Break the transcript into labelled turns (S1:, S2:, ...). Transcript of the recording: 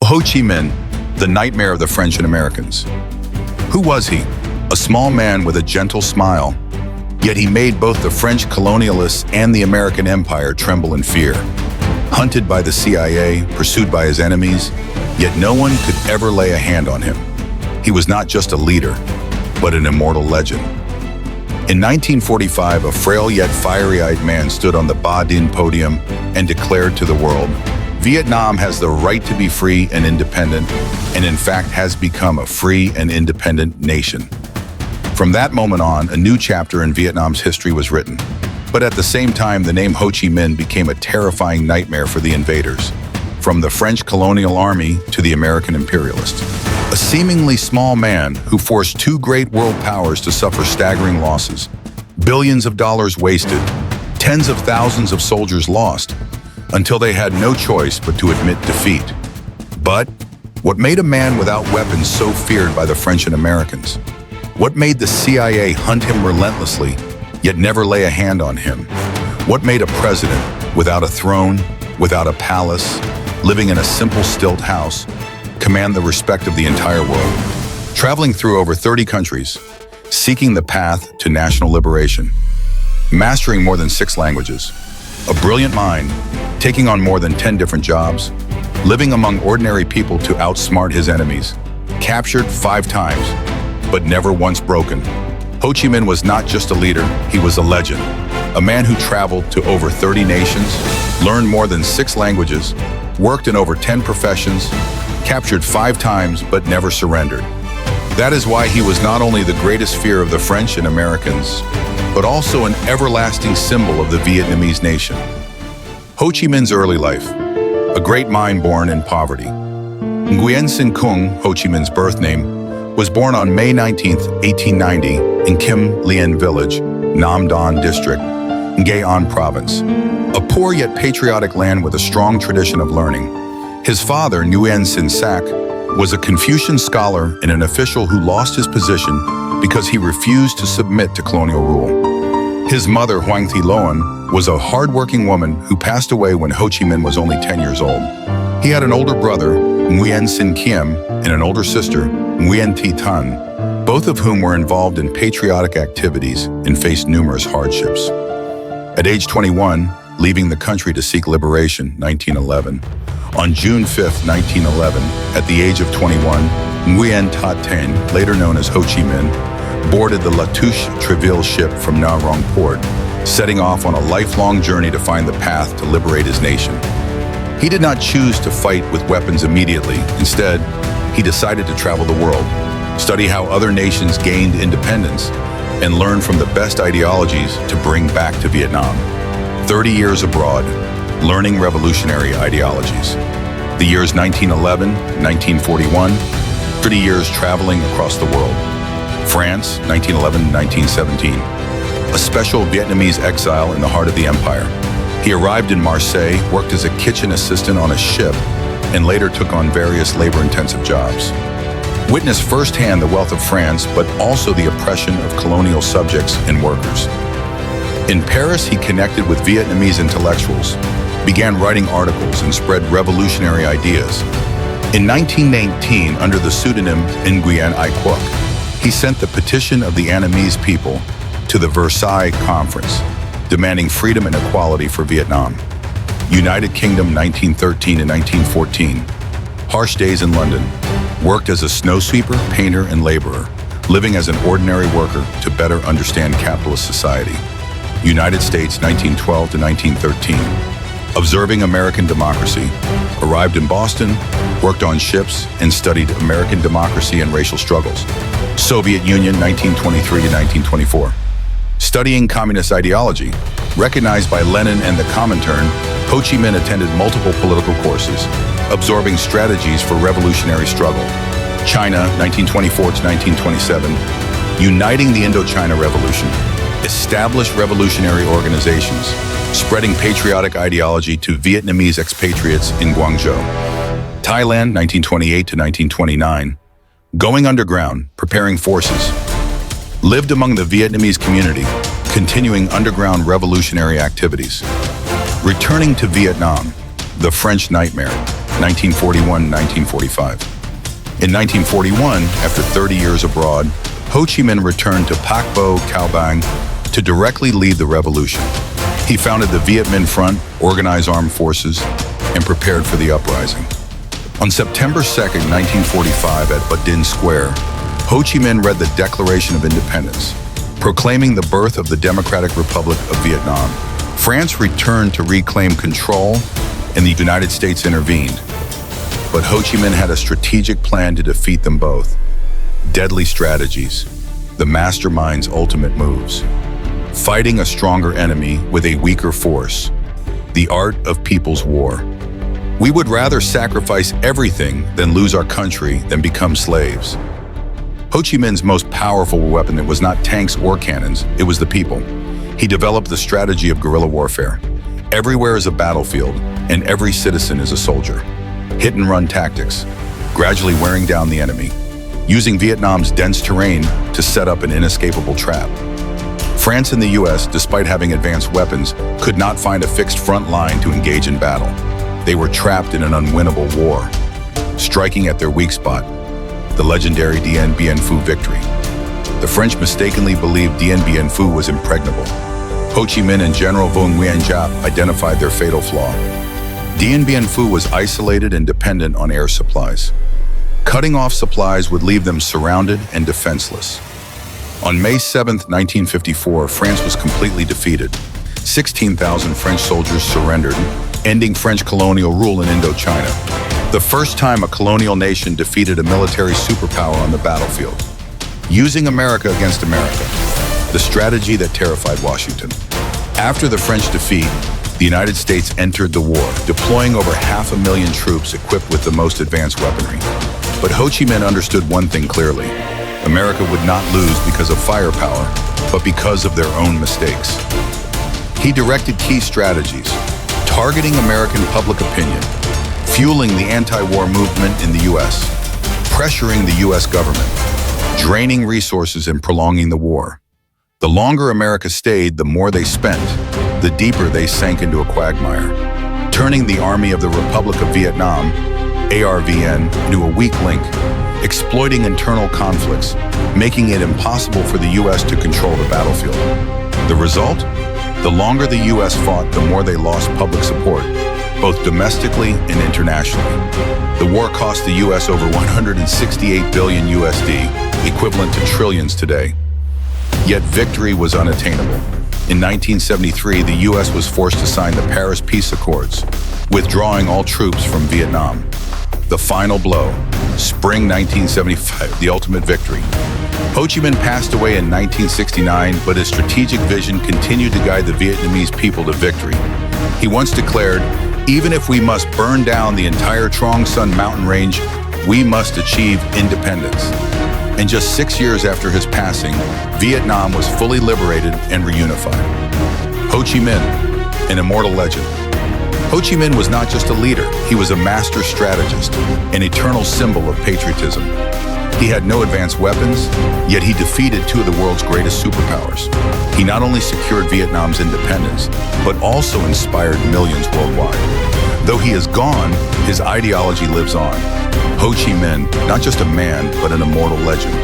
S1: Ho Chi Minh, the nightmare of the French and Americans. Who was he? A small man with a gentle smile, yet he made both the French colonialists and the American empire tremble in fear. Hunted by the CIA, pursued by his enemies, yet no one could ever lay a hand on him. He was not just a leader, but an immortal legend. In 1945, a frail yet fiery-eyed man stood on the Ba Dinh podium and declared to the world, Vietnam has the right to be free and independent, and in fact has become a free and independent nation. From that moment on, a new chapter in Vietnam's history was written. But at the same time, the name Ho Chi Minh became a terrifying nightmare for the invaders, from the French colonial army to the American imperialists. A seemingly small man who forced two great world powers to suffer staggering losses, billions of dollars wasted, tens of thousands of soldiers lost, until they had no choice but to admit defeat. But what made a man without weapons so feared by the French and Americans? What made the CIA hunt him relentlessly, yet never lay a hand on him? What made a president without a throne, without a palace, living in a simple stilt house, command the respect of the entire world? Traveling through over 30 countries, seeking the path to national liberation, mastering more than 6 languages, a brilliant mind, taking on more than 10 different jobs, living among ordinary people to outsmart his enemies, captured 5 times, but never once broken. Ho Chi Minh was not just a leader, he was a legend. A man who traveled to over 30 nations, learned more than 6 languages, worked in over 10 professions, captured 5 times, but never surrendered. That is why he was not only the greatest fear of the French and Americans, but also an everlasting symbol of the Vietnamese nation. Ho Chi Minh's early life, a great mind born in poverty. Nguyen Sin Cung, Ho Chi Minh's birth name, was born on May 19, 1890, in Kim Lien Village, Nam Don District, Nghe An Province, a poor yet patriotic land with a strong tradition of learning. His father, Nguyen Sin Sac, was a Confucian scholar and an official who lost his position because he refused to submit to colonial rule. His mother, Hoang Thi Loan, was a hard-working woman who passed away when Ho Chi Minh was only 10 years old. He had an older brother, Nguyen Sin Kiem, and an older sister, Nguyen Thi Tan, both of whom were involved in patriotic activities and faced numerous hardships. At age 21, leaving the country to seek liberation, 1911, on June 5, 1911, at the age of 21, Nguyen That Thanh, later known as Ho Chi Minh, boarded the Latouche Treville ship from Nha Rong port, setting off on a lifelong journey to find the path to liberate his nation. He did not choose to fight with weapons immediately. Instead, he decided to travel the world, study how other nations gained independence, and learn from the best ideologies to bring back to Vietnam. 30 years abroad, learning revolutionary ideologies. The years 1911, 1941, 30 years traveling across the world. France, 1911-1917, a special Vietnamese exile in the heart of the empire. He arrived in Marseille, worked as a kitchen assistant on a ship, and later took on various labor-intensive jobs. Witnessed firsthand the wealth of France, but also the oppression of colonial subjects and workers. In Paris, he connected with Vietnamese intellectuals, began writing articles, and spread revolutionary ideas. In 1919, under the pseudonym Nguyen Ai Quoc, he sent the petition of the Vietnamese people to the Versailles Conference, demanding freedom and equality for Vietnam. United Kingdom 1913 and 1914. Harsh days in London. Worked as a snow sweeper, painter, and laborer, living as an ordinary worker to better understand capitalist society. United States 1912 to 1913. Observing American democracy. Arrived in Boston, worked on ships, and studied American democracy and racial struggles. Soviet Union 1923 to 1924. Studying communist ideology. Recognized by Lenin and the Comintern, Ho Chi Minh attended multiple political courses, absorbing strategies for revolutionary struggle. China 1924 to 1927. Uniting the Indochina Revolution. Established revolutionary organizations, spreading patriotic ideology to Vietnamese expatriates in Guangzhou. Thailand 1928 to 1929. Going underground, preparing forces. Lived among the Vietnamese community, continuing underground revolutionary activities. Returning to Vietnam, the French nightmare. 1941-1945. In 1941, after 30 years abroad, Ho Chi Minh returned to Pac Bo Cao Bang to directly lead the revolution. He founded the Viet Minh Front, organized armed forces, and prepared for the uprising. On September 2, 1945, at Ba Dinh Square, Ho Chi Minh read the Declaration of Independence, proclaiming the birth of the Democratic Republic of Vietnam. France returned to reclaim control, and the United States intervened. But Ho Chi Minh had a strategic plan to defeat them both. Deadly strategies, the mastermind's ultimate moves. Fighting a stronger enemy with a weaker force, the art of people's war. We would rather sacrifice everything than lose our country than become slaves. Ho Chi Minh's most powerful weapon was not tanks or cannons, it was the people. He developed the strategy of guerrilla warfare. Everywhere is a battlefield, and every citizen is a soldier. Hit-and-run tactics, gradually wearing down the enemy, using Vietnam's dense terrain to set up an inescapable trap. France and the US, despite having advanced weapons, could not find a fixed front line to engage in battle. They were trapped in an unwinnable war. Striking at their weak spot, the legendary Dien Bien Phu victory. The French mistakenly believed Dien Bien Phu was impregnable. Ho Chi Minh and General Vo Nguyen Giap identified their fatal flaw. Dien Bien Phu was isolated and dependent on air supplies. Cutting off supplies would leave them surrounded and defenseless. On May 7, 1954, France was completely defeated. 16,000 French soldiers surrendered, ending French colonial rule in Indochina. The first time a colonial nation defeated a military superpower on the battlefield. Using America against America, the strategy that terrified Washington. After the French defeat, the United States entered the war, deploying over 500,000 troops equipped with the most advanced weaponry. But Ho Chi Minh understood one thing clearly. America would not lose because of firepower, but because of their own mistakes. He directed key strategies, targeting American public opinion, fueling the anti-war movement in the US, pressuring the US government, draining resources and prolonging the war. The longer America stayed, the more they spent, the deeper they sank into a quagmire, turning the Army of the Republic of Vietnam, ARVN, into a weak link, exploiting internal conflicts, making it impossible for the US to control the battlefield. The result? The longer the US fought, the more they lost public support, both domestically and internationally. The war cost the US over 168 billion USD, equivalent to trillions today. Yet victory was unattainable. In 1973, the US was forced to sign the Paris Peace Accords, withdrawing all troops from Vietnam. The final blow, spring 1975, the ultimate victory. Ho Chi Minh passed away in 1969, but his strategic vision continued to guide the Vietnamese people to victory. He once declared, "Even if we must burn down the entire Trong Son mountain range, we must achieve independence." And just 6 years after his passing, Vietnam was fully liberated and reunified. Ho Chi Minh, an immortal legend. Ho Chi Minh was not just a leader, he was a master strategist, an eternal symbol of patriotism. He had no advanced weapons, yet he defeated two of the world's greatest superpowers. He not only secured Vietnam's independence, but also inspired millions worldwide. Though he is gone, his ideology lives on. Ho Chi Minh, not just a man, but an immortal legend.